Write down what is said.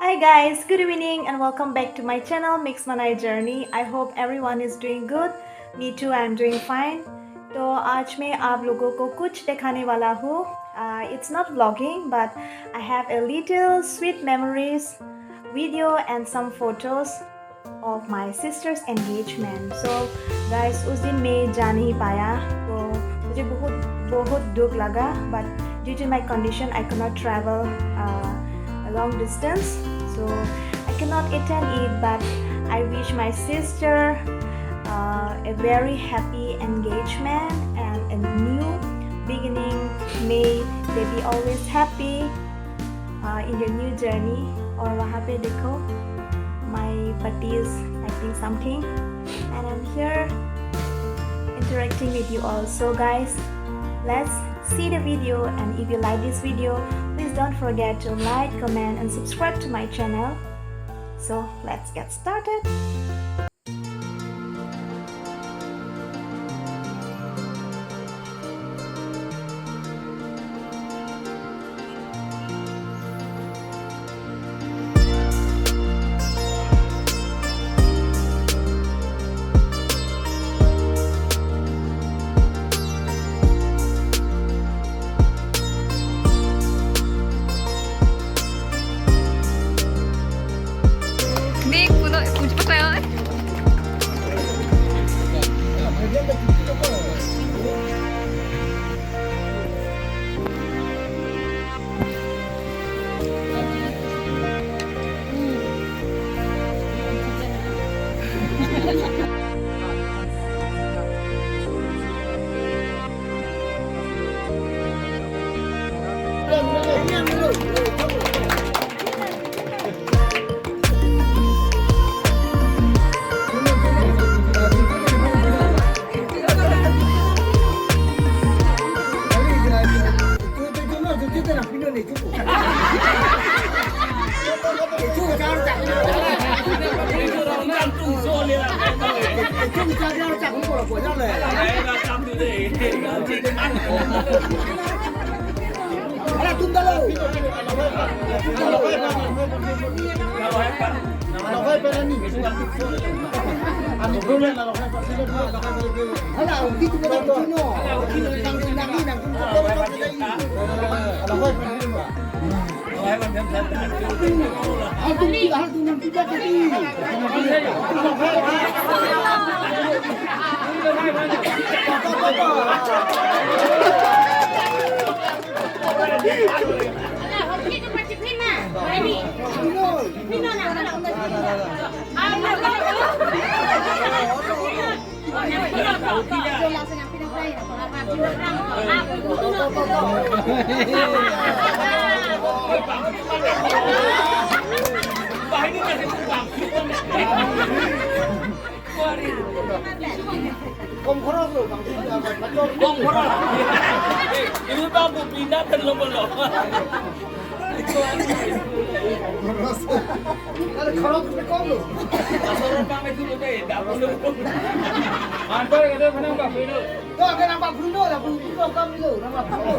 Hi guys, good evening and welcome back to my channel Mix Manai Journey. I hope everyone is doing good. Me too, I'm doing fine. तो आज मैं आप लोगों को कुछ दिखाने वाला हूँ. It's not vlogging but I have a little sweet memories, video and some photos of my sister's engagement. So guys, उस दिन मैं जा नहीं पाया तो मुझे बहुत बहुत दुख लगा. But due to my condition, I could not travel a long distance. So I cannot attend it, but I wish my sister a very happy engagement and a new beginning. May they be always happy in their new journey. और वहाँ पे देखो my pati is typing something and I'm here interacting with you all. So guys, let's see the video, and if you like this video, please don't forget to like, comment and subscribe to my channel. So let's get started. 네, 보지 볼까요? Ini bambu pindah terlebih-lebih. Ada kharaab ke kau lo? Asal orang itu lo deh, dah boleh. Antar kita mana nampak Bruno? Tu akan nampak Bruno lah, Bruno kami lo, nampak Bruno.